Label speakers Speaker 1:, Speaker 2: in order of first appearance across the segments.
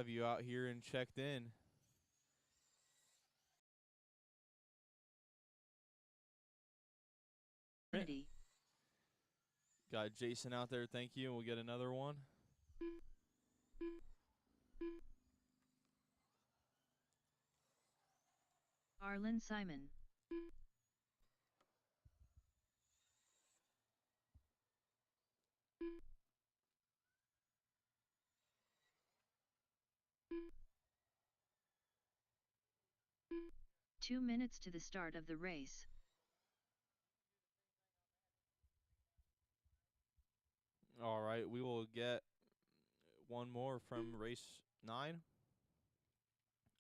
Speaker 1: have you out here and checked in. Got Jason out there, thank you, and we'll get another one.
Speaker 2: Arlen Simon. Two minutes to the start of the race.
Speaker 1: All right, we will get one more from race 9.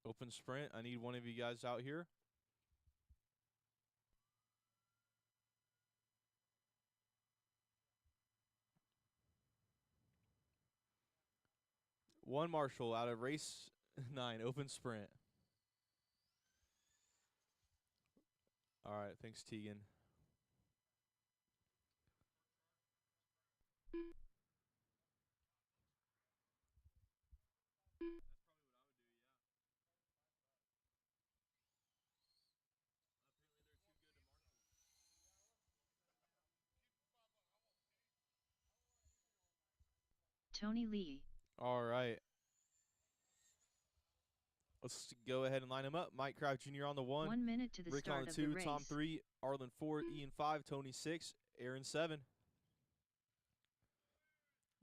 Speaker 1: Open sprint. I need one of you guys out here. One Marshall out of race 9, open sprint. All right, thanks, Tegan.
Speaker 2: Tony Lee.
Speaker 1: All right. Let's go ahead and line them up. Mike Kraft Jr. on the 1.
Speaker 2: 1 minute to the
Speaker 1: Rick
Speaker 2: start
Speaker 1: on the
Speaker 2: of
Speaker 1: 2,
Speaker 2: the race.
Speaker 1: Tom 3, Arlen 4, Ian 5, Tony 6, Aaron 7.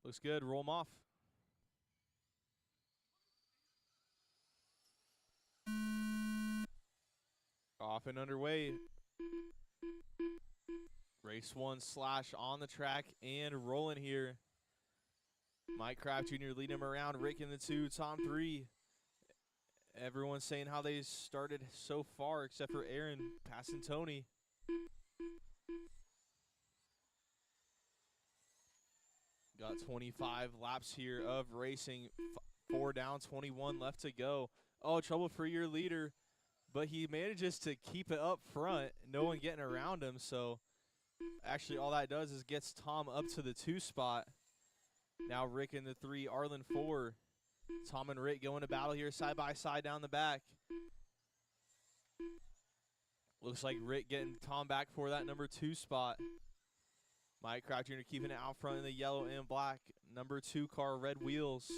Speaker 1: Looks good. Roll them off. Off and underway. Race 1 slash on the track and rolling here. Mike Kraft Jr. leading him around. Rick in the 2, Tom 3. Everyone's saying how they started so far except for Aaron passing Tony. Got 25 laps here of racing. 4 down, 21 left to go. Oh, trouble for your leader. But he manages to keep it up front. No one getting around him. So actually all that does is gets Tom up to the 2 spot. Now Rick in the 3, Arlen 4. Tom and Rick going to battle here side by side down the back. Looks like Rick getting Tom back for that number 2 spot. Mike Kraft Jr. keeping it out front in the yellow and black. Number 2 car, red wheels.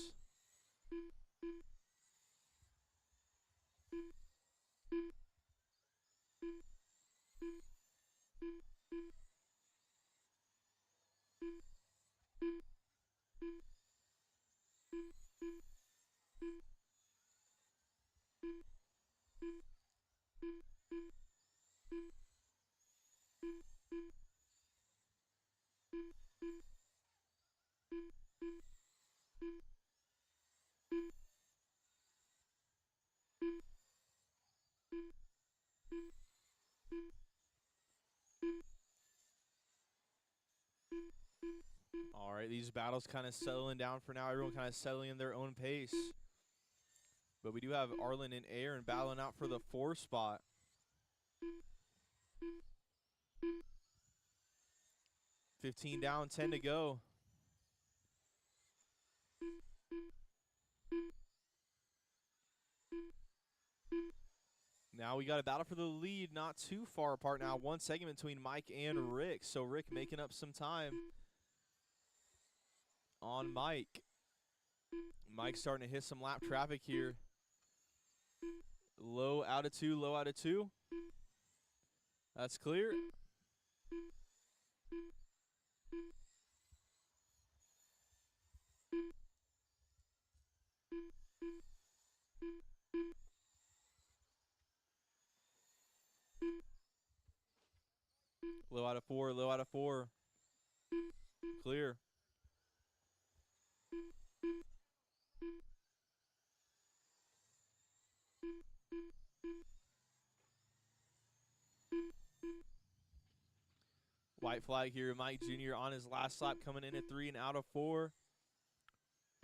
Speaker 1: All right, these battles kind of settling down for now. Everyone kind of settling in their own pace. But we do have Arlen and Aaron battling out for the 4 spot. $15 down, 10 to go. Now we got a battle for the lead, not too far apart now. 1 segment between Mike and Rick. So Rick making up some time on Mike. Mike's starting to hit some lap traffic here. Low out of 2, low out of 2. That's clear. Low out of 4, low out of 4. Clear. White flag here. Mike Jr. on his last lap coming in at 3 and out of 4.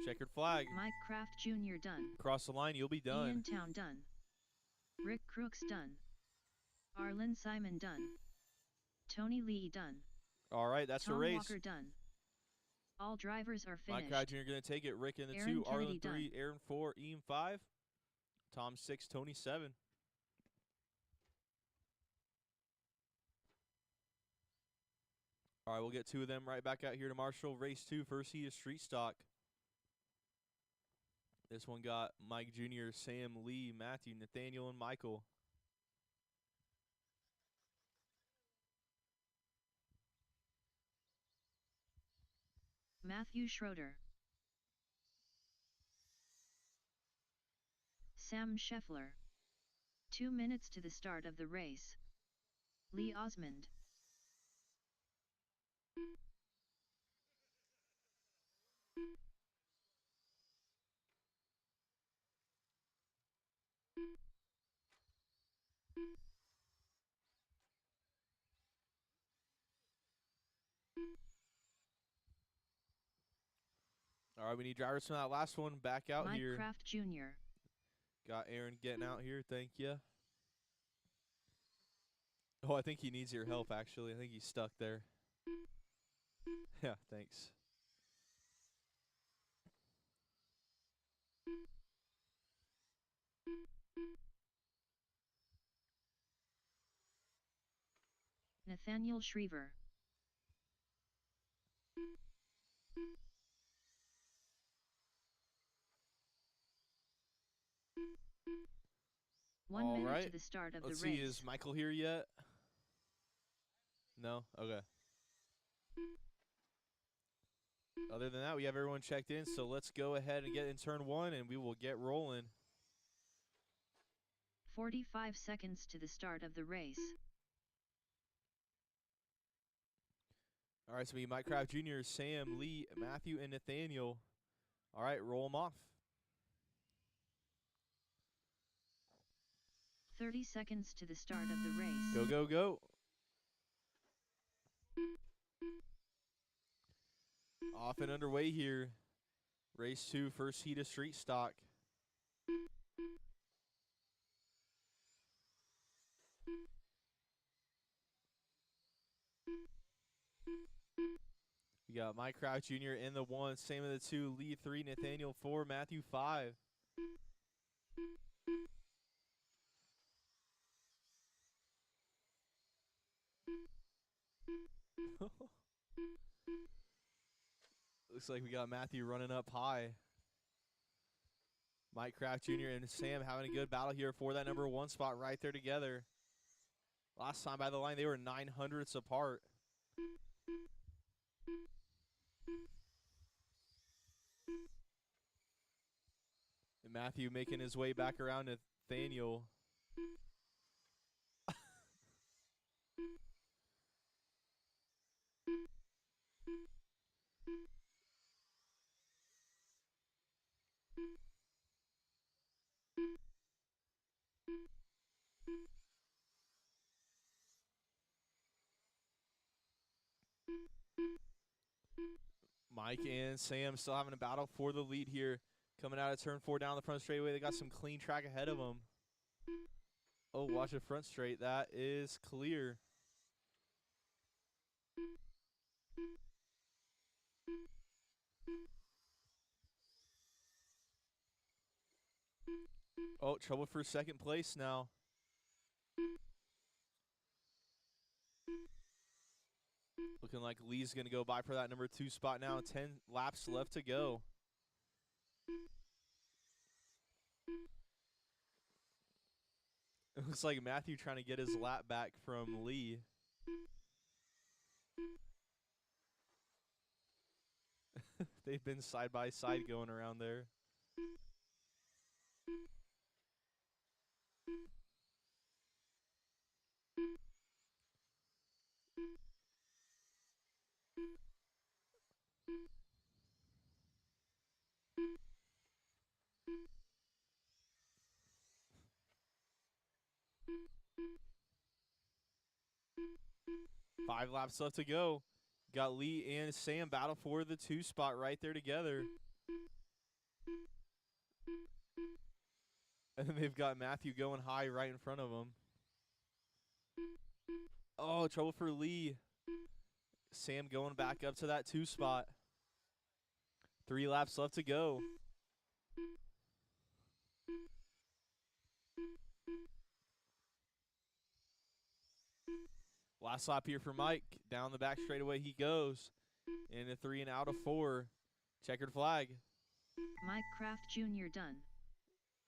Speaker 1: Checkered flag.
Speaker 2: Mike Kraft Jr. done.
Speaker 1: Cross the line, you'll be done.
Speaker 2: Ian Town done. Rick Crooks done. Arlen Simon done. Tony Lee done.
Speaker 1: All right, that's
Speaker 2: Tom
Speaker 1: a race.
Speaker 2: Walker done. All drivers are
Speaker 1: Mike
Speaker 2: finished.
Speaker 1: Crowd Jr. going to take it. Rick in the
Speaker 2: Aaron
Speaker 1: 2,
Speaker 2: Kennedy
Speaker 1: Arlen 3,
Speaker 2: done.
Speaker 1: Aaron 4, Ian 5, Tom 6, Tony 7. All right, we'll get 2 of them right back out here to Marshall. Race 2, first heat is street stock. This one got Mike Jr., Sam, Lee, Matthew, Nathaniel, and Michael.
Speaker 2: Matthew Schroeder. Sam Scheffler. 2 minutes to the start of the race. Lee Osmond.
Speaker 1: All right, we need drivers from that last one back out
Speaker 2: Mike
Speaker 1: here.
Speaker 2: Kraft Jr.
Speaker 1: Got Aaron getting out here. Thank you. Oh, I think he needs your help, actually. I think he's stuck there. Yeah, thanks.
Speaker 2: Nathaniel Shriver. One
Speaker 1: All
Speaker 2: minute
Speaker 1: right.
Speaker 2: to the start of
Speaker 1: Let's
Speaker 2: the
Speaker 1: see,
Speaker 2: race.
Speaker 1: is Michael here yet? No? Okay. Other than that, we have everyone checked in, so let's go ahead and get in turn 1, and we will get rolling.
Speaker 2: 45 seconds to the start of the race.
Speaker 1: All right, so we Mike Kraft Jr., Sam, Lee, Matthew, and Nathaniel. All right, roll them off.
Speaker 2: 30 seconds to the start of the race.
Speaker 1: Go, go, go. Off and underway here. Race 2, first heat of street stock. We got Mike Crouch Jr. in the 1, same in the 2, Lee 3, Nathaniel 4, Matthew 5. Looks like we got Matthew running up high. Mike Kraft Jr. and Sam having a good battle here for that number 1 spot right there together. Last time by the line, they were 900ths apart. And Matthew making his way back around Nathaniel. Mike and Sam still having a battle for the lead here. Coming out of turn 4 down the front straightaway. They got some clean track ahead of them. Oh, watch the front straight. That is clear. Oh, trouble for second place now. Looking like Lee's going to go by for that number 2 spot now. 10 laps left to go. It looks like Matthew trying to get his lap back from Lee. They've been side by side going around there. Five laps left to go. Got Lee and Sam battle for the 2 spot right there together. And then they've got Matthew going high right in front of them. Oh, trouble for Lee. Sam going back up to that 2 spot. 3 laps left to go. Last lap here for Mike. Down the back straightaway he goes. In a 3 and out of 4. Checkered flag.
Speaker 2: Mike Kraft Jr. done.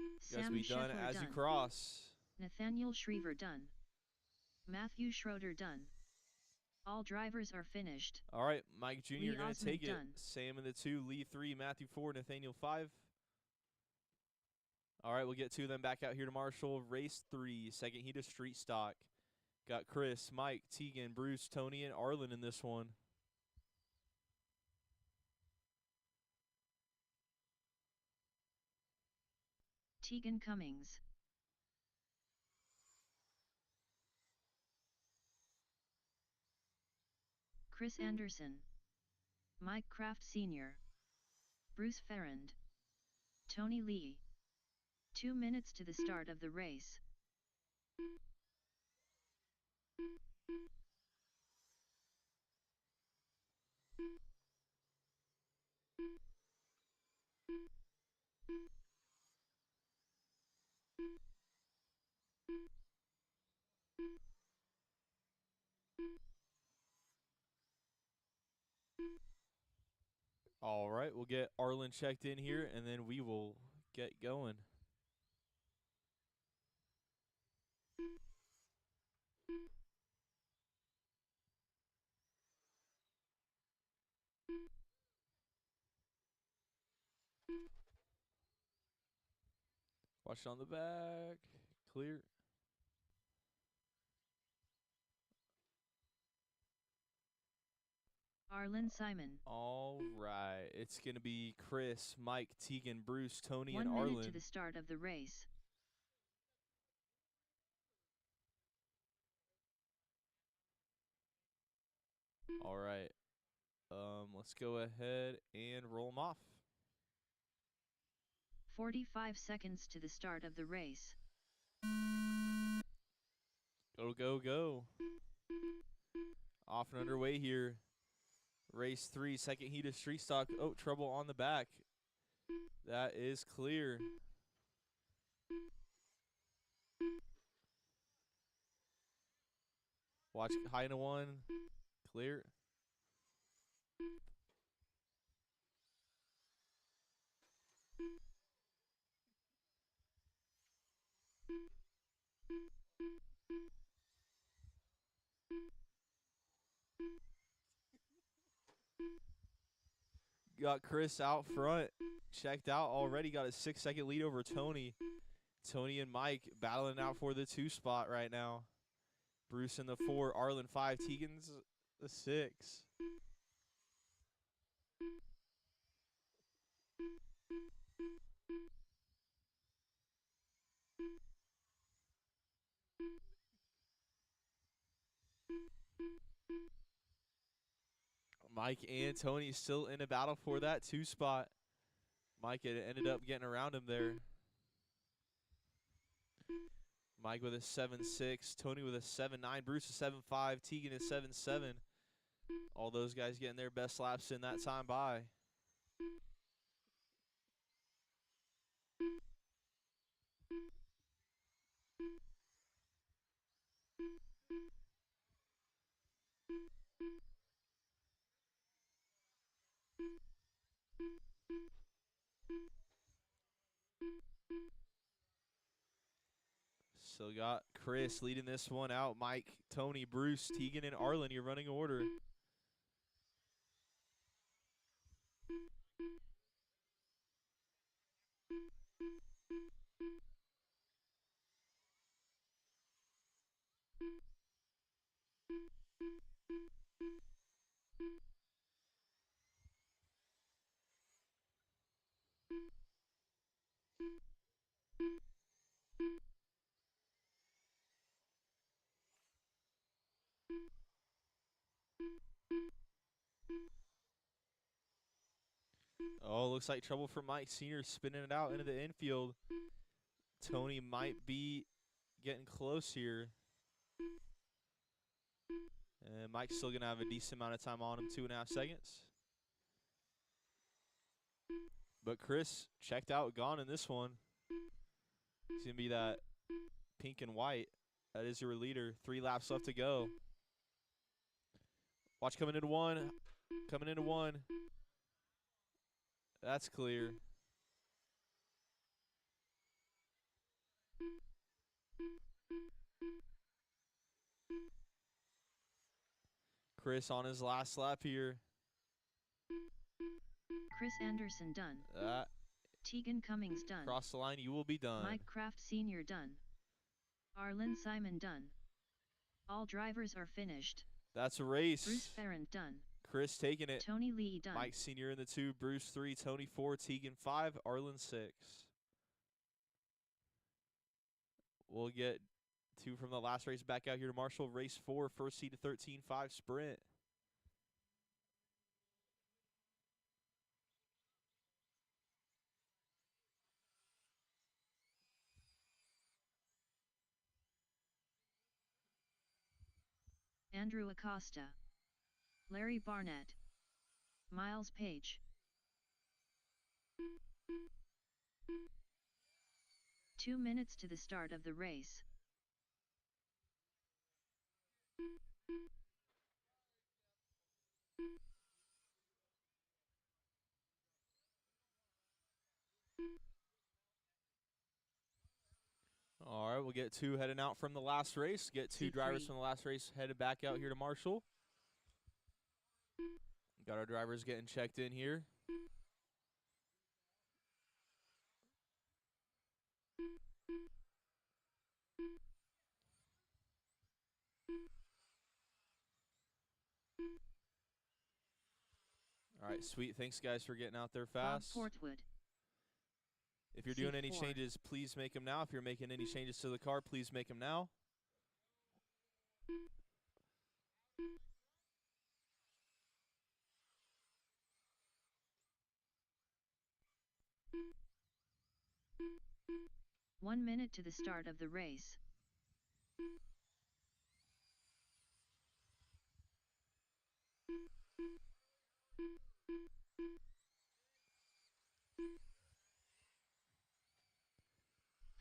Speaker 1: Guys,
Speaker 2: Sam
Speaker 1: be done
Speaker 2: Scheffler
Speaker 1: as
Speaker 2: done.
Speaker 1: you cross.
Speaker 2: Nathaniel Shriver done. Matthew Schroeder done. All drivers are finished.
Speaker 1: All right, Mike Jr.
Speaker 2: Lee
Speaker 1: going to
Speaker 2: Osmond
Speaker 1: take it.
Speaker 2: done.
Speaker 1: Sam in the 2, Lee 3, Matthew 4, Nathaniel 5. All right, we'll get 2 of them back out here to Marshall. Race 3, second heat of street stock. Got Chris, Mike, Tegan, Bruce, Tony, and Arlen in this one.
Speaker 2: Tegan Cummings. Chris Anderson. Mike Kraft Sr. Bruce Ferrand. Tony Lee. 2 minutes to the start of the race.
Speaker 1: All right, we'll get Arlen checked in here, and then we will get going. Watch it on the back. Clear.
Speaker 2: Arlen Simon.
Speaker 1: All right. It's going to be Chris, Mike, Tegan, Bruce, Tony,
Speaker 2: 1
Speaker 1: and
Speaker 2: minute
Speaker 1: Arlen.
Speaker 2: to the start of the race.
Speaker 1: All right. Let's go ahead and roll them off.
Speaker 2: 45 seconds to the start of the race.
Speaker 1: Go, go, go. Off and underway here. Race 3, second heat of street stock. Oh, trouble on the back. That is clear. Watch high into 1. Clear. Got Chris out front. Checked out already. Got a 6-second lead over Tony. Tony and Mike battling out for the 2 spot right now. Bruce in the 4, Arlen 5, Tegan's the 6. Mike and Tony still in a battle for that 2 spot. Mike had ended up getting around him there. Mike with a 7.6, Tony with a 7.9, Bruce a 7.5, Tegan a 7.7. All those guys getting their best laps in that time by. Still got Chris leading this one out. Mike, Tony, Bruce, Tegan, and Arlen, your running order. Oh, looks like trouble for Mike Sr. spinning it out into the infield. Tony might be getting close here. And Mike's still going to have a decent amount of time on him, 2.5 seconds. But Chris checked out, gone in this one. It's going to be that pink and white. That is your leader. 3 laps left to go. Watch coming into one. Coming into one. That's clear. Chris on his last lap here.
Speaker 2: Chris Anderson done. Tegan Cummings done.
Speaker 1: Cross the line, you will be done.
Speaker 2: Mike Kraft Sr. done. Arlen Simon done. All drivers are finished.
Speaker 1: That's a race.
Speaker 2: Bruce Ferrand done.
Speaker 1: Chris taking it.
Speaker 2: Tony Lee done.
Speaker 1: Mike Sr. in the 2, Bruce 3, Tony 4, Tegan 5, Arlen 6. We'll get 2 from the last race back out here to Marshall. Race 4, first seed to 13-5 sprint.
Speaker 2: Andrew Acosta. Larry Barnett. Miles Page. 2 minutes to the start of the race.
Speaker 1: All right, we'll get 2 heading out from the last race. Get 2 drivers from the last race headed back out here to Marshall. Got our drivers getting checked in here. All right, sweet. Thanks, guys, for getting out there fast.
Speaker 2: Bob Portwood.
Speaker 1: If you're doing any changes, please make them now. If you're making any changes to the car, please make them now.
Speaker 2: One minute to the start of the race.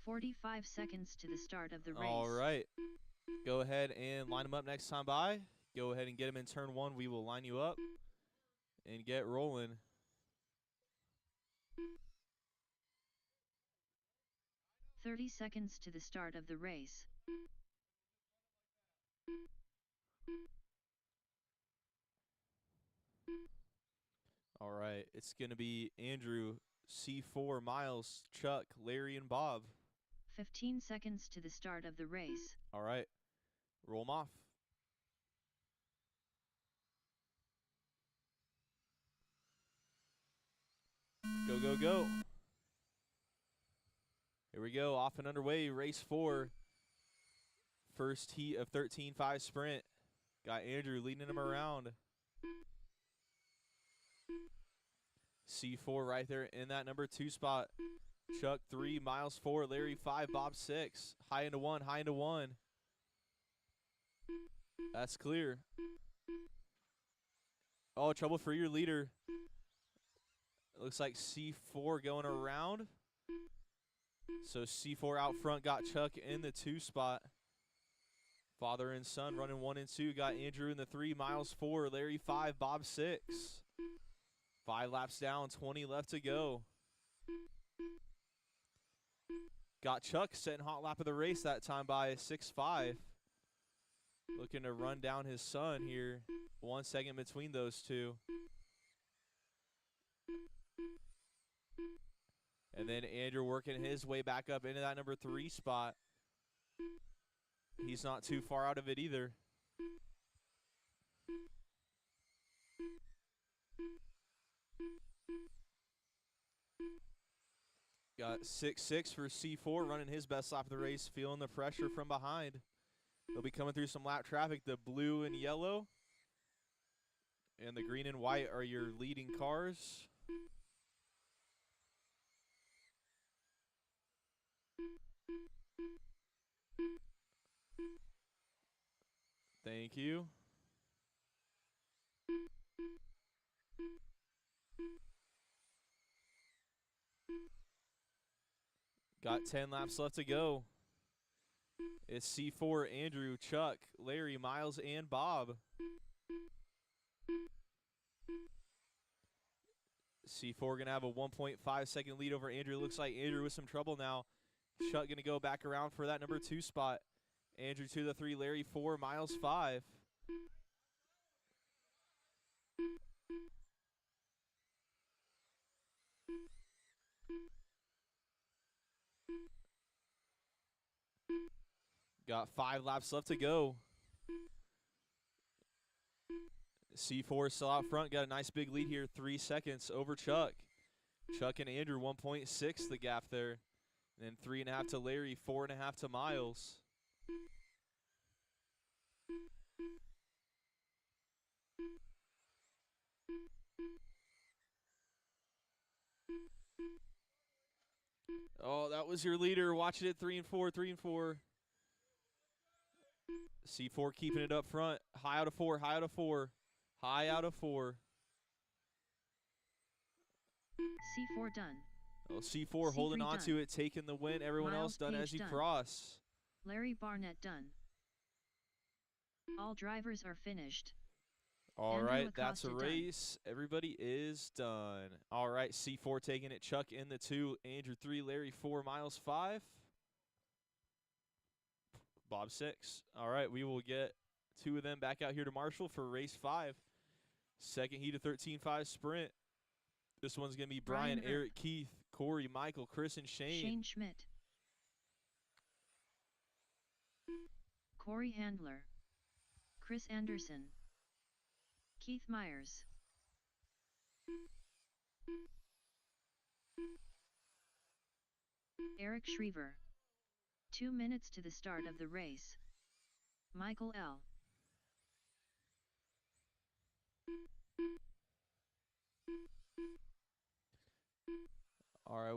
Speaker 2: "45 seconds to the start of the race."
Speaker 1: All right. Go ahead and line them up next time by. Go ahead and get them in turn 1. We will line you up and get rolling.
Speaker 2: "30 seconds to the start of the race."
Speaker 1: All right. It's going to be Andrew, C4, Miles, Chuck, Larry, and Bob.
Speaker 2: 15 seconds to the start of the race.
Speaker 1: All right. Roll them off. Go, go, go. Here we go. Off and underway. Race 4. First heat of 13-5 sprint. Got Andrew leading him around. C4 right there in that number 2 spot. Chuck 3, Miles 4, Larry 5, Bob 6. High into 1, high into 1. That's clear. Oh, trouble for your leader. It looks like C4 going around. So C4 out front got Chuck in the 2 spot. Father and son running 1 and 2. Got Andrew in the 3, Miles 4, Larry 5, Bob 6. 5 laps down, 20 left to go. Got Chuck setting hot lap of the race that time by 6.5. Looking to run down his son here. 1 second between those 2. And then Andrew working his way back up into that number 3 spot. He's not too far out of it either. Got 6.6 for C4 running his best lap of the race, feeling the pressure from behind. They'll be coming through some lap traffic. The blue and yellow and the green and white are your leading cars. Thank you. Got 10 laps left to go. It's C4, Andrew, Chuck, Larry, Miles, and Bob. C4 going to have a 1.5 second lead over Andrew. Looks like Andrew with some trouble now. Chuck going to go back around for that number 2 spot. Andrew 2 to 3, Larry 4, Miles 5. Got 5 laps left to go. C4 still out front. Got a nice big lead here. 3 seconds over Chuck. Chuck and Andrew 1.6 the gap there. And then 3.5 to Larry, 4.5 to Miles. Oh, that was your leader. Watching it 3 and 4, 3 and 4. C4 keeping it up front. High out of 4, high out of 4. High out of 4.
Speaker 2: C4 done.
Speaker 1: Oh, C4 holding on to it, taking the win. Everyone else done as you cross.
Speaker 2: Larry Barnett done. All drivers are finished.
Speaker 1: All right, that's a race. Everybody is done. All right, C4 taking it. Chuck in the 2. Andrew 3. Larry 4. Miles 5. Bob 6. All right, we will get 2 of them back out here to Marshall for race 5. Second heat of 13.5 sprint. This one's going to be Brian, Eric, Keith, Corey, Michael, Chris, and Shane.
Speaker 2: Shane Schmidt. Corey Handler. Chris Anderson. Keith Myers. Eric Schriever. 2 minutes to the start of the race. Michael L.
Speaker 1: All right,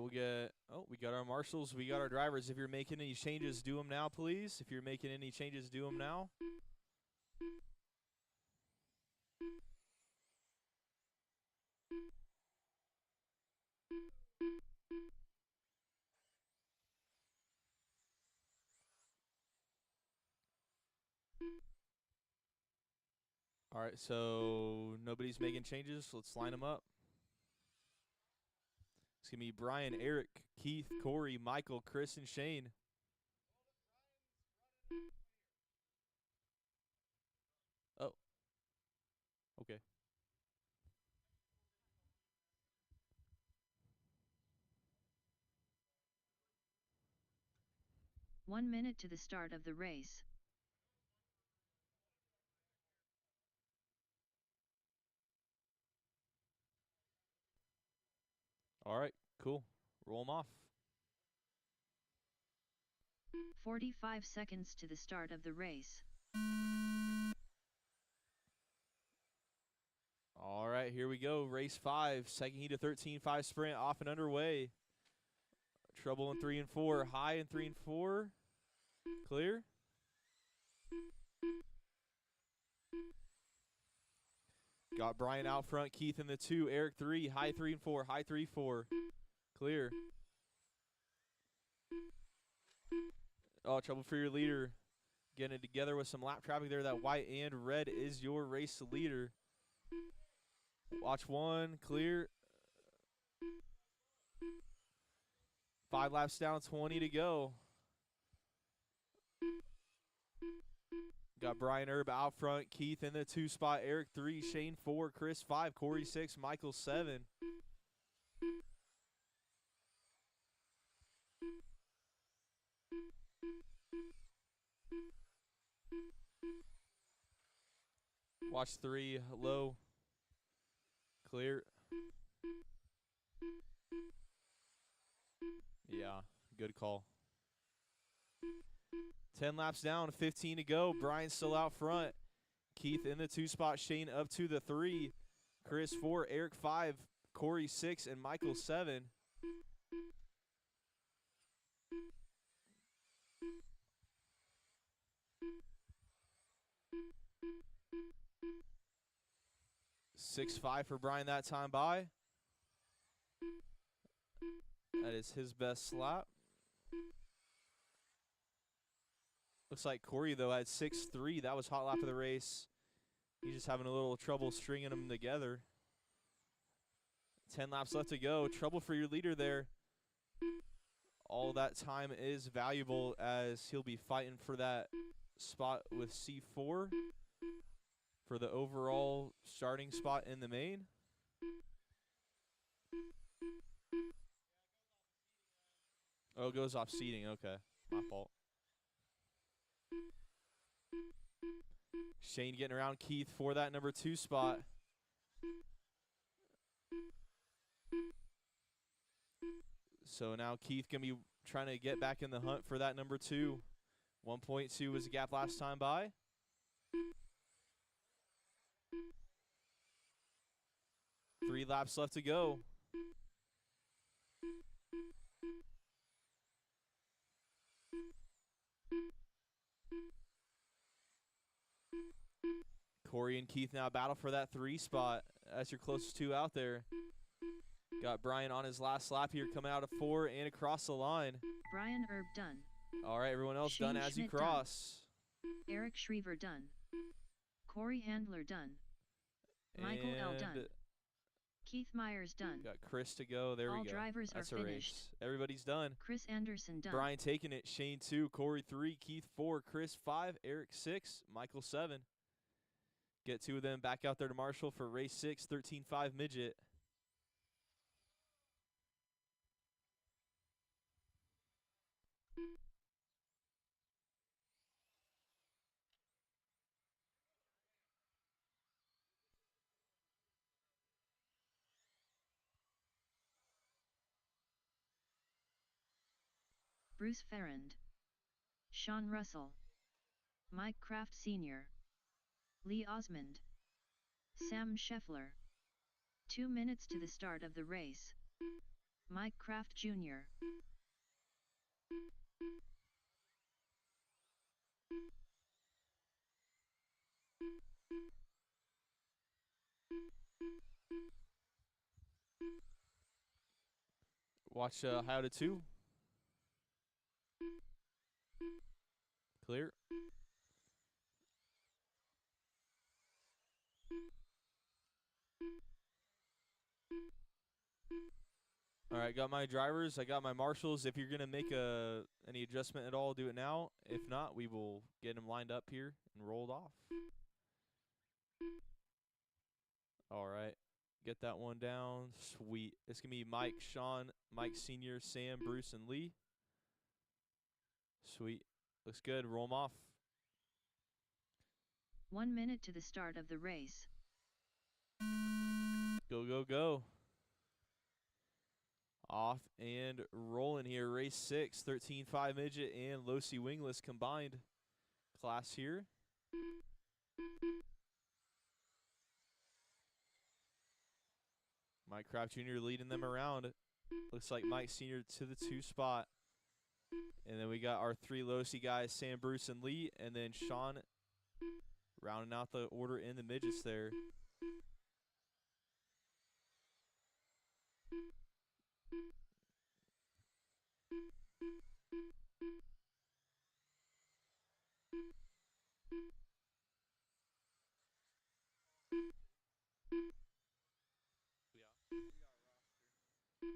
Speaker 1: we got our marshals, we got our drivers. If you're making any changes, do them now, please. If you're making any changes, do them now. All right, so nobody's making changes. Let's line them up. It's going to be Brian, Eric, Keith, Corey, Michael, Chris, and Shane. Oh. Okay.
Speaker 2: One minute to the start of the race.
Speaker 1: All right, cool. Roll them off.
Speaker 2: 45 seconds to the start of the race.
Speaker 1: All right, here we go. Race 5, second heat of 13.5 sprint, off and underway. Trouble in 3 and 4, high in 3 and 4. Clear. Got Brian out front, Keith in the 2, Eric 3, high 3 and 4, high 3, 4. Clear. Oh, trouble for your leader. Getting it together with some lap traffic there. That white and red is your race leader. Watch 1, clear. 5 laps down, 20 to go. Got Brian Erb out front, Keith in the 2 spot, Eric 3, Shane 4, Chris 5, Corey 6, Michael 7. Watch 3, low, clear. Yeah, good call. 10 laps down, 15 to go. Brian still out front. Keith in the 2 spot, Shane up to the 3. Chris 4, Eric 5, Corey 6, and Michael 7. .65 for Brian that time by. That is his best lap. Looks like Corey, though, had 6-3. That was hot lap of the race. He's just having a little trouble stringing them together. 10 laps left to go. Trouble for your leader there. All that time is valuable as he'll be fighting for that spot with C4 for the overall starting spot in the main. Oh, it goes off seating. Okay, my fault. Shane getting around Keith for that number 2 spot. So now Keith going to be trying to get back in the hunt for that number 2. 1.2 was the gap last time by. Three laps left to go. Corey and Keith now battle for that 3 spot. That's your closest 2 out there. Got Brian on his last lap here, coming out of 4 and across the line.
Speaker 2: Brian Erb done.
Speaker 1: All right, everyone else
Speaker 2: Shane
Speaker 1: done as
Speaker 2: Schmidt
Speaker 1: you cross.
Speaker 2: Done. Eric Schriever done. Corey Handler done. Michael L done. Keith Myers done.
Speaker 1: Got Chris to go. There we go.
Speaker 2: All drivers
Speaker 1: That's
Speaker 2: are
Speaker 1: a
Speaker 2: finished.
Speaker 1: race. Everybody's done.
Speaker 2: Chris Anderson done.
Speaker 1: Brian taking it. Shane 2, Corey 3, Keith 4, Chris 5, Eric 6, Michael 7. Get 2 of them back out there to Marshall for race 6, 13.5 midget.
Speaker 2: Bruce Ferrand. Sean Russell. Mike Kraft Sr. Lee Osmond. Sam Scheffler. 2 minutes to the start of the race. Mike Kraft Jr.
Speaker 1: Watch how to 2. Clear. All right, got my drivers. I got my marshals. If you're going to make any adjustment at all, do it now. If not, we will get them lined up here and rolled off. All right. Get that one down. Sweet. It's going to be Mike, Sean, Mike Sr., Sam, Bruce, and Lee. Sweet. Looks good. Roll them off.
Speaker 2: 1 minute to the start of the race.
Speaker 1: Go, go, go. Off and rolling here. Race 6, 13.5 midget and low-C wingless combined class here. Mike Kraft Jr. leading them around. Looks like Mike Sr. to the 2 spot. And then we got our 3 low-C guys, Sam, Bruce, and Lee. And then Sean rounding out the order in the midgets there.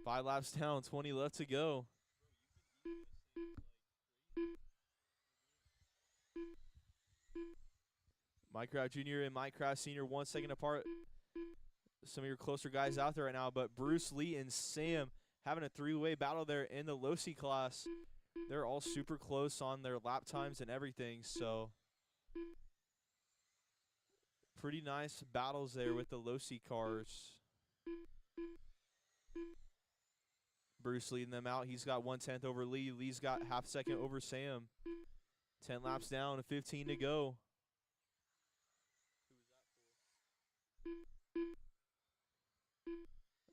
Speaker 1: Five laps down, 20 left to go. Mike Kraft Jr. and Mike Kraft Sr. 1 second apart. Some of your closer guys out there right now, but Bruce, Lee, and Sam having a 3-way battle there in the low-C class. They're all super close on their lap times and everything, so pretty nice battles there with the low-C cars. Bruce leading them out. He's got 1/10 over Lee. Lee's got half second over Sam. 10 laps down, 15 to go.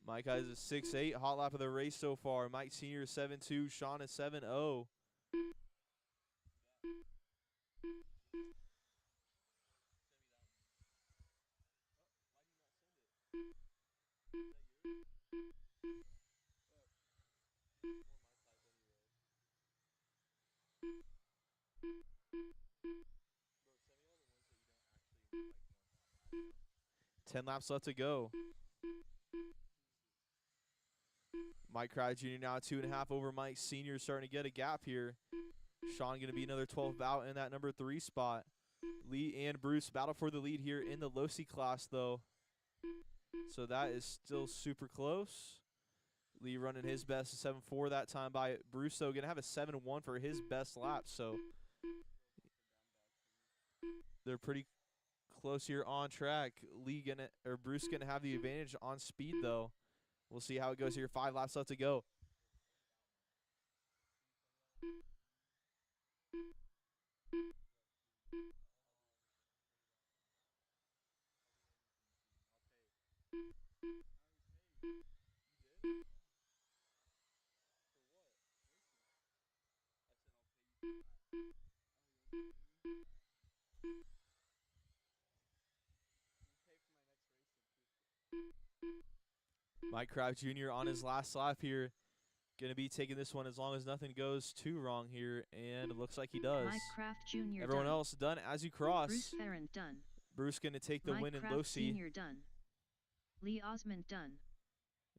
Speaker 1: Mike has a 6.8 hot lap of the race so far. Mike Sr. is 7.2. Sean is 7.0. 10 laps left to go. Mike Crowd Jr. now 2.5 over Mike Sr. Starting to get a gap here. Sean going to be another 12 out in that number 3 spot. Lee and Bruce battle for the lead here in the low-C class, though. So that is still super close. Lee running his best 7.4 that time by Bruce, though, going to have a 7.1 for his best lap. So they're pretty close here on track. Bruce gonna have the advantage on speed, though. We'll see how it goes here. 5 laps left to go. Mike Crowd Jr. on his last lap here. Going to be taking this one as long as nothing goes too wrong here, and it looks like he does.
Speaker 2: Mike Kraft Jr.
Speaker 1: Everyone
Speaker 2: done.
Speaker 1: else done as you cross.
Speaker 2: Bruce Farron done.
Speaker 1: Bruce going to take the
Speaker 2: Mike
Speaker 1: win in
Speaker 2: Kraft
Speaker 1: low C.
Speaker 2: Sr. done. Lee Osmond done.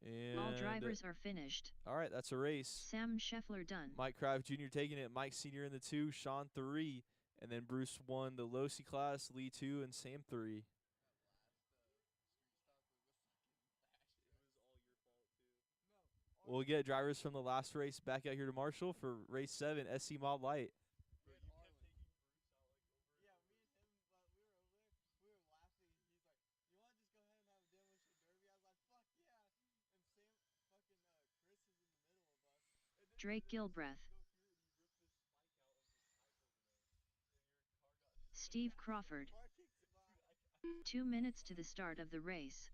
Speaker 1: And
Speaker 2: All drivers are finished.
Speaker 1: all right, that's a race.
Speaker 2: Sam Scheffler done.
Speaker 1: Mike Kraft Jr. taking it. Mike Sr. in the 2, Sean 3, and then Bruce won the low C class, Lee 2, and Sam 3. We'll get drivers from the last race back out here to Marshall for race 7, SC Mod Light.
Speaker 2: Drake Gilbreth. Steve Crawford. 2 minutes to the start of the race.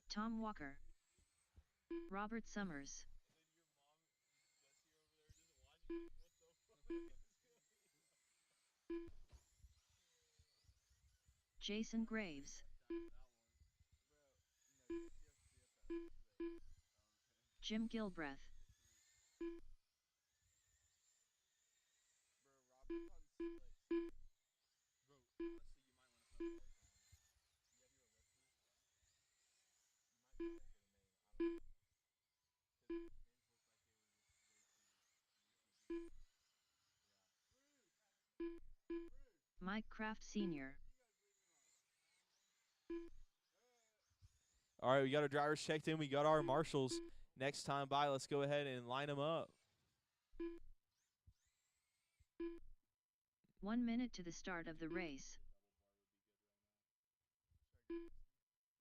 Speaker 2: Tom Walker. Robert Summers. Jason Graves. Jim Gilbreth. Mike Kraft Sr.
Speaker 1: All right, we got our drivers checked in. We got our marshals. Next time by, let's go ahead and line them up.
Speaker 2: 1 minute to the start of the race.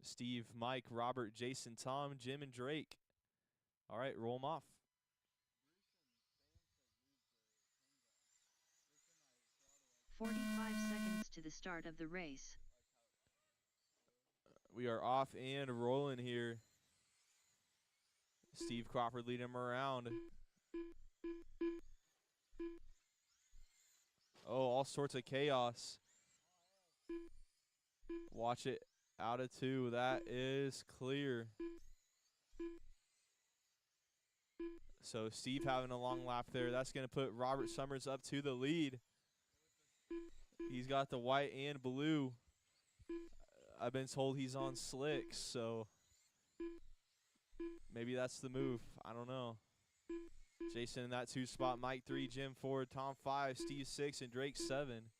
Speaker 1: Steve, Mike, Robert, Jason, Tom, Jim, and Drake. All right, roll them off.
Speaker 2: "45 seconds to the start of the race.
Speaker 1: We are off and rolling here. Steve Crawford leading him around. Oh, all sorts of chaos. Watch it out of 2. That is clear. So Steve having a long lap there. That's going to put Robert Summers up to the lead. He's got the white and blue. I've been told he's on slicks, so maybe that's the move. I don't know. Jason in that 2 spot. Mike 3, Jim 4, Tom 5, Steve 6, and Drake 7.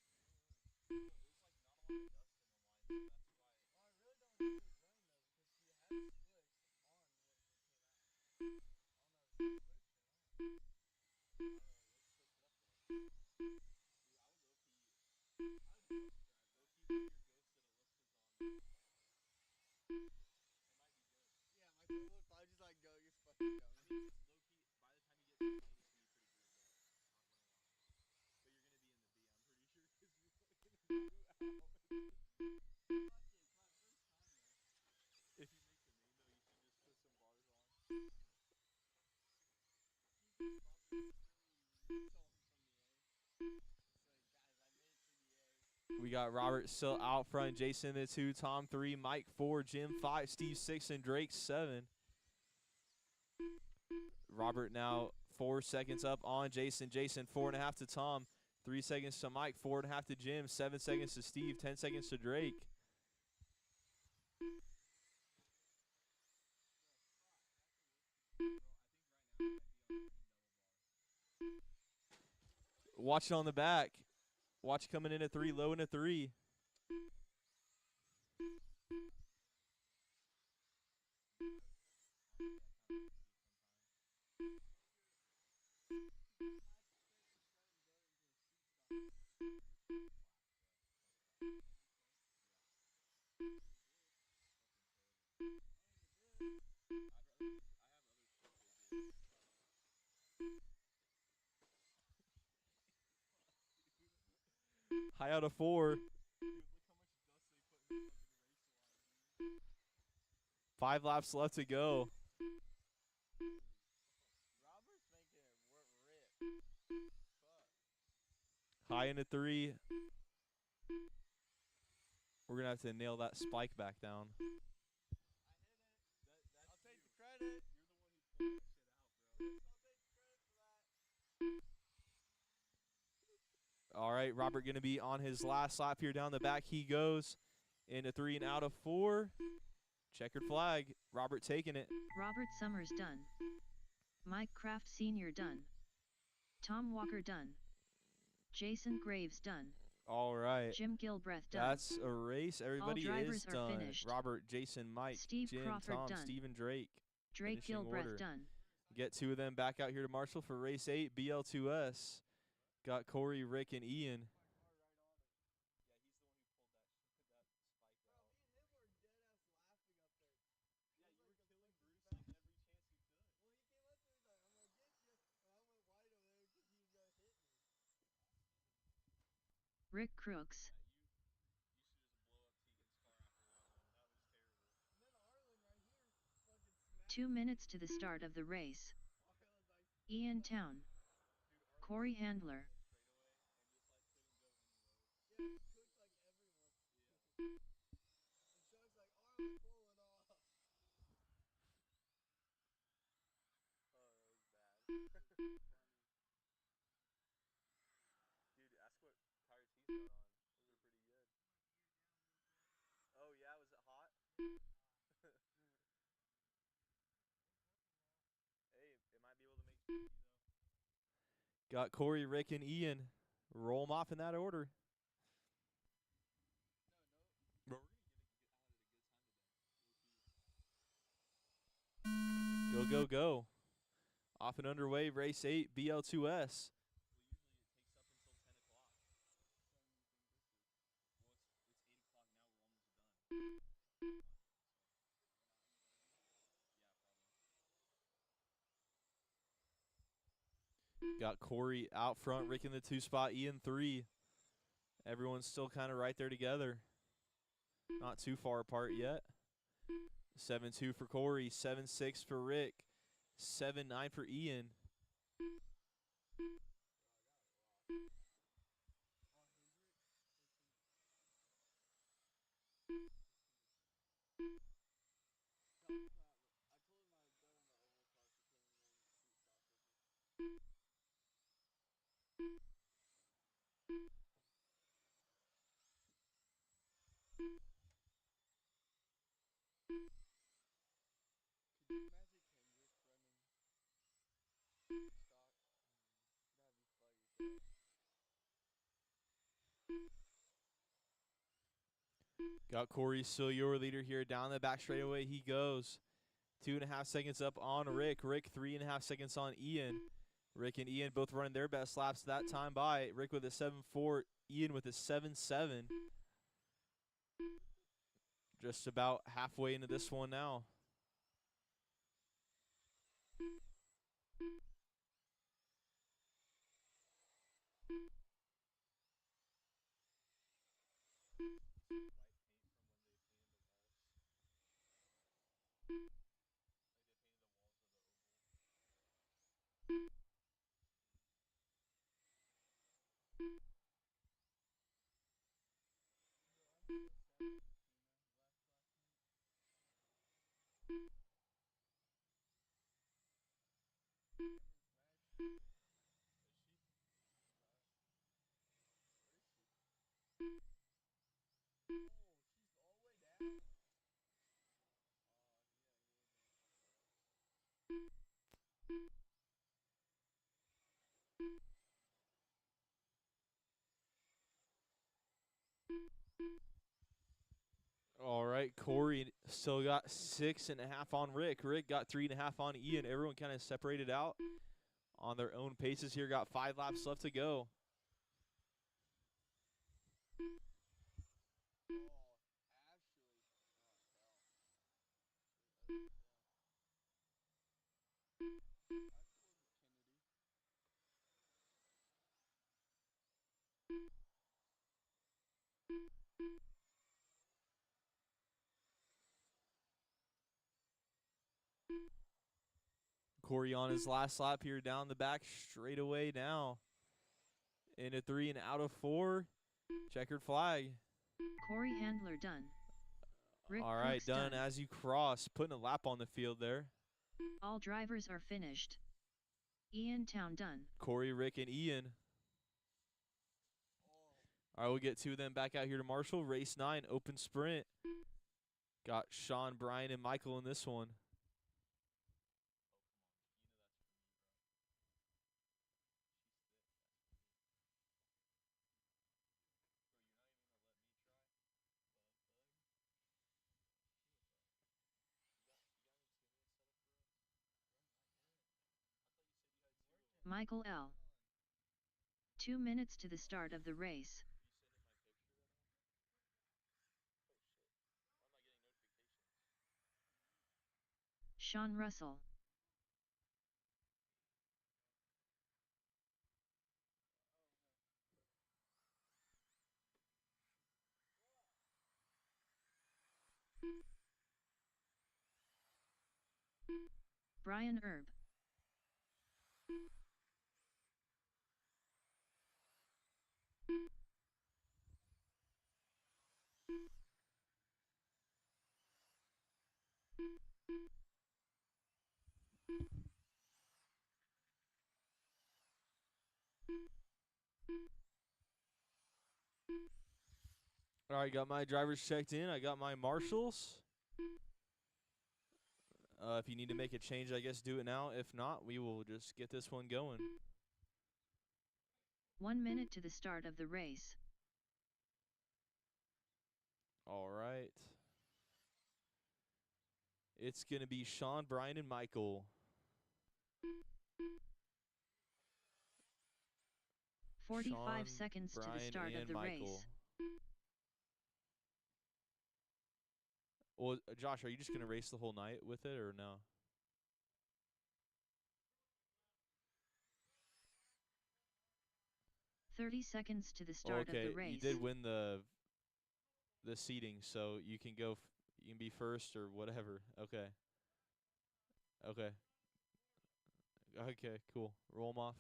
Speaker 1: We got Robert still out front. Jason the 2, Tom 3, Mike 4, Jim 5, Steve 6, and Drake 7. Robert now 4 seconds up on Jason. Jason 4.5 to Tom. 3 seconds to Mike, 4.5 to Jim, 7 seconds to Steve, 10 seconds to Drake. Watch it on the back. Watch coming in at 3, low in a 3. High out of 4. 5 laps left to go. High in a 3. We're going to have to nail that spike back down.
Speaker 3: I'll take the credit.
Speaker 1: All right, Robert going to be on his last lap here down the back. He goes into 3 and out of 4. Checkered flag. Robert taking it.
Speaker 2: Robert Summers done. Mike Kraft Sr. done. Tom Walker done. Jason Graves done.
Speaker 1: All right.
Speaker 2: Jim Gilbreth done.
Speaker 1: That's a race. Everybody
Speaker 2: All drivers
Speaker 1: is
Speaker 2: are
Speaker 1: done.
Speaker 2: finished.
Speaker 1: Robert, Jason, Mike,
Speaker 2: Steve
Speaker 1: Jim,
Speaker 2: Crawford
Speaker 1: Tom,
Speaker 2: done.
Speaker 1: Steve, and Drake.
Speaker 2: Drake
Speaker 1: finishing
Speaker 2: Gilbreth
Speaker 1: order.
Speaker 2: done.
Speaker 1: Get 2 of them back out here to Marshall for race 8, BL2S. Got Corey, Rick, and Ian.
Speaker 2: Rick Crooks. Two minutes to the start of the race. Ian Town. Corey Handler.
Speaker 3: Dude, ask what tire teeth got on. Those are pretty good. Oh yeah, was it hot? Hey, it might be able to make 50 though.
Speaker 1: Got Corey, Rick, and Ian. Roll them off in that order. Go, go, go. Off and underway, race 8, BL2S. Got Corey out front, Rick in the 2 spot, Ian 3. Everyone's still kind of right there together. Not too far apart yet. 7-2 for Corey, 7-6 for Rick, 7-9 for Ian.
Speaker 3: Could you imagine Kendrick running stock? That'd be funny.
Speaker 1: Got Corey, still your leader here. Down the back straightaway he goes. 2.5 seconds up on Rick. Rick 3.5 seconds on Ian. Rick and Ian both running their best laps that time by. Rick with a 7.4, Ian with a 7.7. Just about halfway into this one now. All right, Corey still got 6.5 on Rick. Rick got 3.5 on Ian. Everyone kind of separated out on their own paces here. Got 5 laps left to go. Corey on his last lap here down the back straight away now. In a 3 and out of 4. Checkered flag.
Speaker 2: Corey Handler done. Rick
Speaker 1: All right,
Speaker 2: Crooks
Speaker 1: done as you cross. Putting a lap on the field there.
Speaker 2: All drivers are finished. Ian Town done.
Speaker 1: Corey, Rick, and Ian. All right, we'll get 2 of them back out here to Marshall. Race 9, open sprint. Got Sean, Brian, and Michael in this one.
Speaker 2: Michael L. 2 minutes to the start of the race. Sean Russell. Brian Erb.
Speaker 1: All right, got my drivers checked in. I got my marshals. If you need to make a change, I guess do it now. If not, we will just get this one going.
Speaker 2: 1 minute to the start of the race.
Speaker 1: All right. It's going to be Sean, Brian, and Michael.
Speaker 2: 45
Speaker 1: Sean,
Speaker 2: seconds to the
Speaker 1: Brian,
Speaker 2: start of
Speaker 1: and
Speaker 2: the
Speaker 1: Michael.
Speaker 2: race.
Speaker 1: Well, Josh, are you just going to race the whole night with it or no?
Speaker 2: 30 seconds to the start of the race.
Speaker 1: You did win the seating, so you can go. You can be first or whatever. Okay. Okay. Okay. Cool. Roll them off.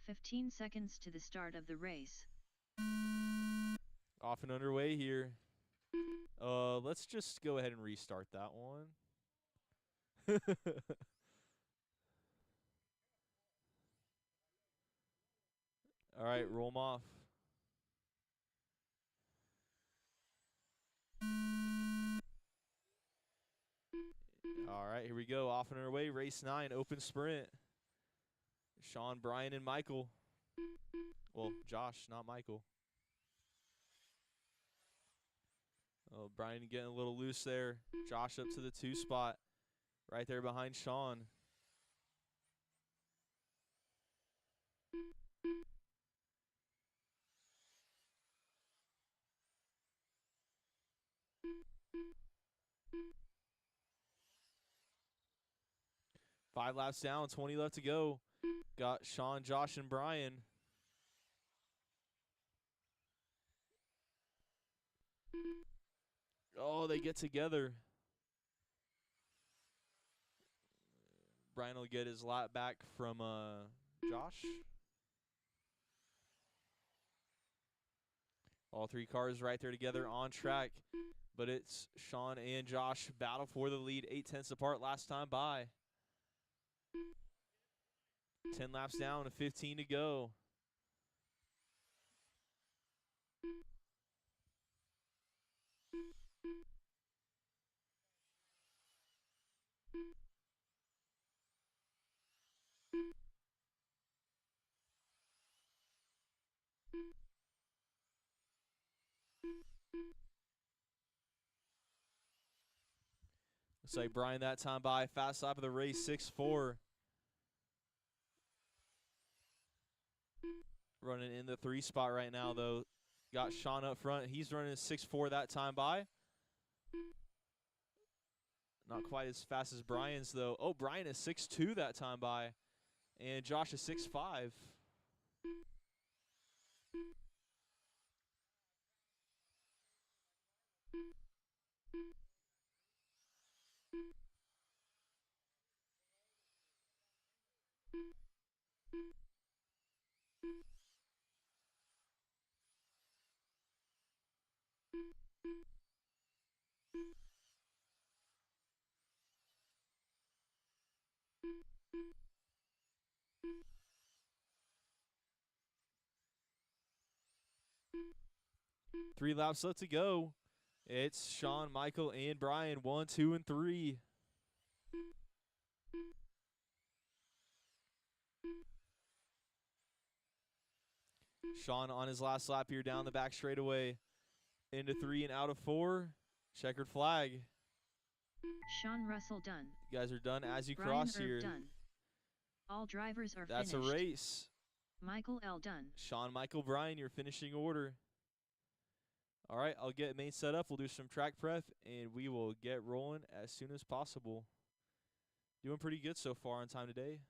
Speaker 2: 15 seconds to the start of the race.
Speaker 1: Off and underway here. Let's just go ahead and restart that one. All right, roll them off. All right, here we go. Off and underway. Race 9, open sprint. Sean, Brian, and Michael. Well, Josh, not Michael. Oh, Brian getting a little loose there. Josh up to the 2 spot. Right there behind Sean. Five laps down, 20 left to go. Got Sean, Josh, and Brian. Oh, they get together. Brian will get his lap back from Josh. All 3 cars right there together on track. But it's Sean and Josh battle for the lead, 8/10 apart last time by. 10 laps down and 15 to go. Looks like Brian that time by. Fast lap of the race, 6.4. Running in the 3 spot right now, though. Got Sean up front. He's running a 6.4 that time by. Not quite as fast as Brian's, though. Oh, Brian is 6.2 that time by. And Josh is 6.5. Three laps left to go. It's Sean, Michael, and Brian. 1, 2, and 3. Sean on his last lap here down the back straightaway. Into 3 and out of 4. Checkered flag.
Speaker 2: Sean Russell done.
Speaker 1: You guys are done as you
Speaker 2: Brian
Speaker 1: cross
Speaker 2: Erb
Speaker 1: here.
Speaker 2: done. All drivers are
Speaker 1: That's
Speaker 2: finished.
Speaker 1: a race.
Speaker 2: Michael L. done.
Speaker 1: Sean, Michael, Brian, your finishing order. All right, I'll get main set up. We'll do some track prep, and we will get rolling as soon as possible. Doing pretty good so far on time today.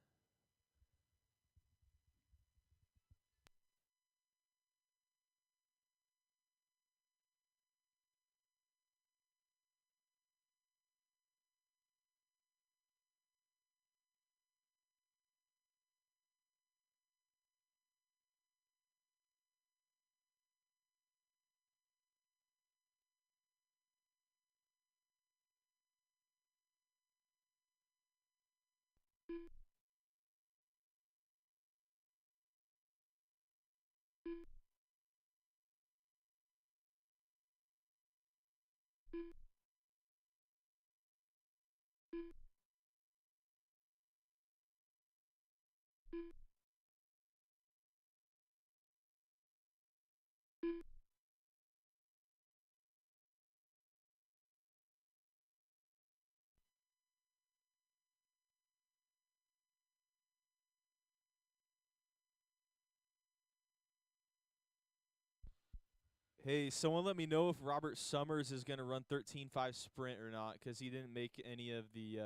Speaker 1: Hey, someone let me know if Robert Summers is going to run 13.5 sprint or not, because he didn't make any of the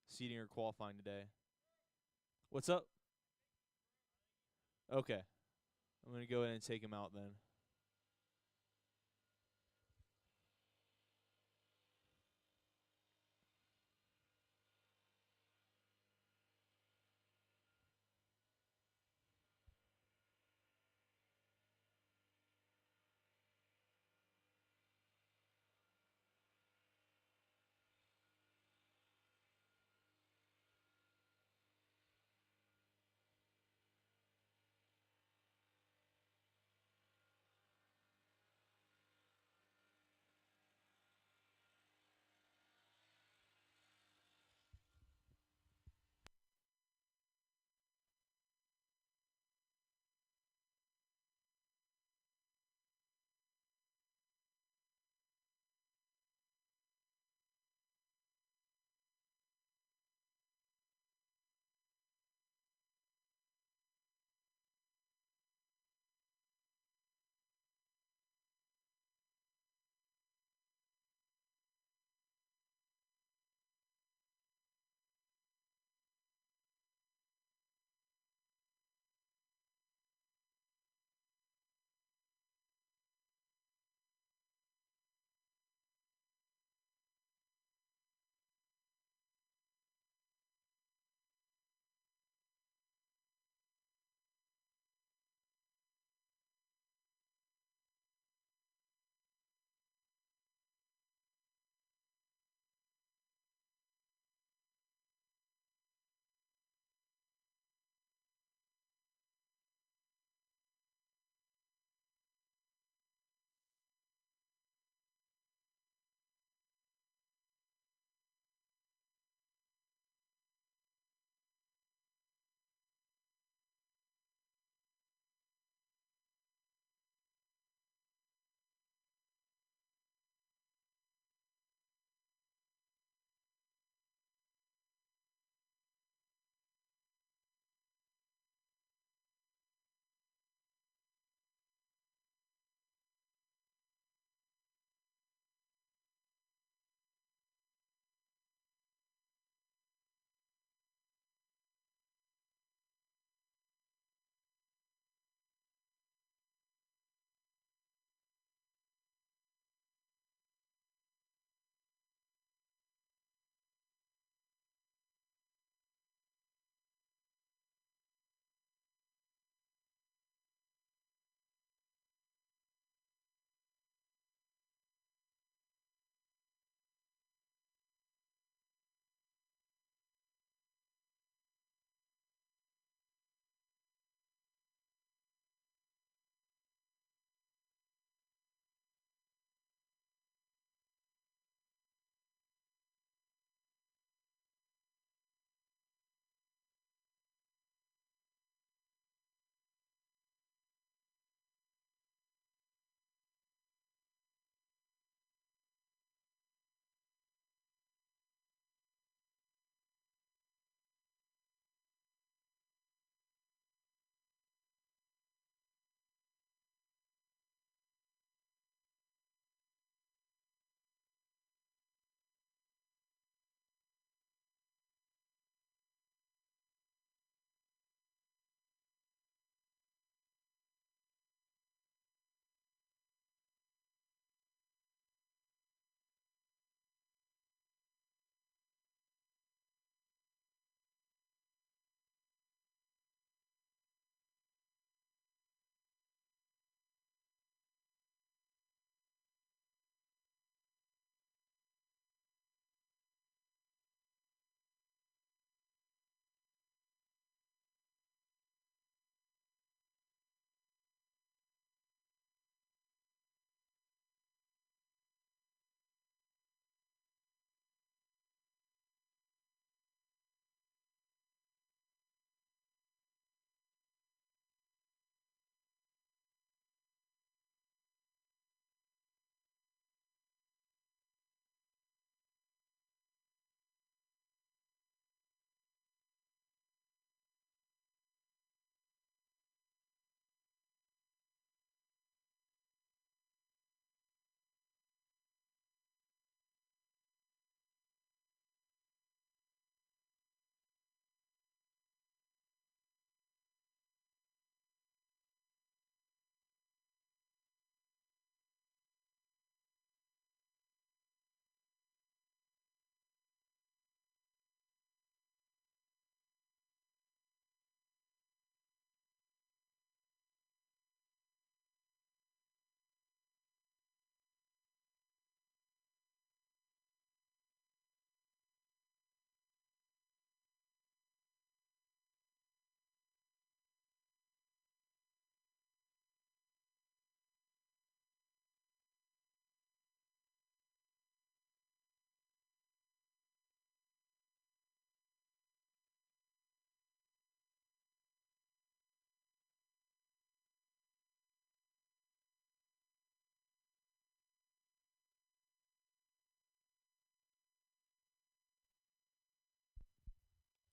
Speaker 1: seating or qualifying today. What's up? Okay. I'm going to go ahead and take him out then.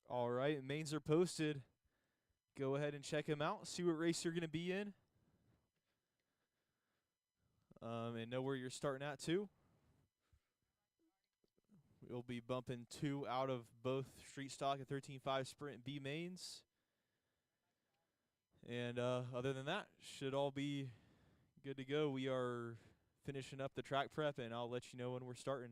Speaker 1: All right, mains are posted. Go ahead and check them out. See what race you're going to be in. And know where you're starting at, too. We'll be bumping 2 out of both Street Stock and 13.5 Sprint B mains. And other than that, should all be good to go. We are finishing up the track prep, and I'll let you know when we're starting.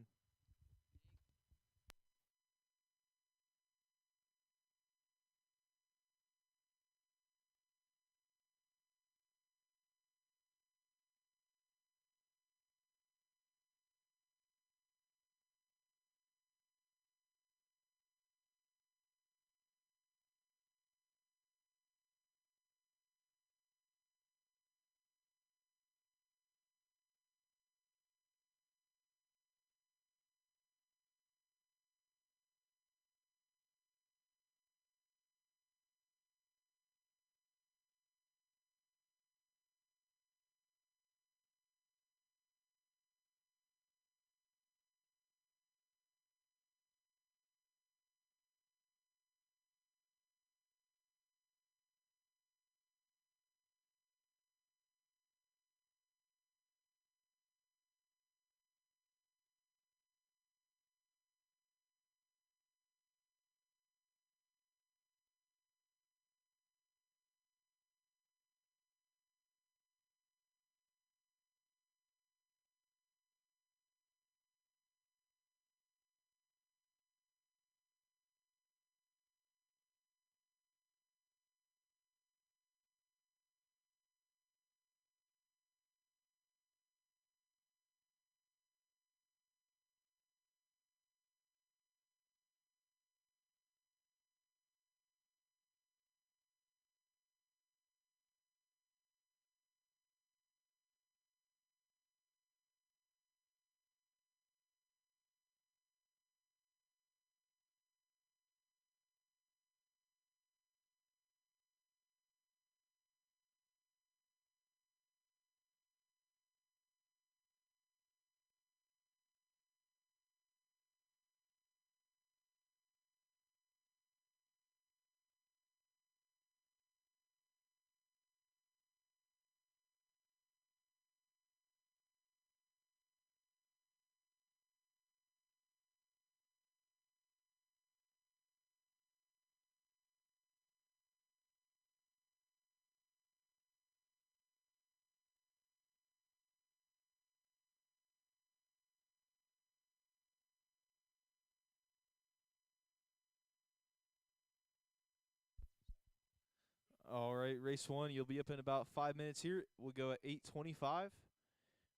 Speaker 1: All right, race 1, you'll be up in about 5 minutes here. We'll go at 8:25.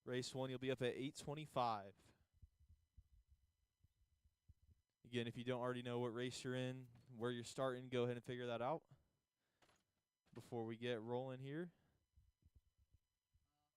Speaker 1: Race 1, you'll be up at 8:25. Again, if you don't already know what race you're in, where you're starting, go ahead and figure that out before we get rolling here.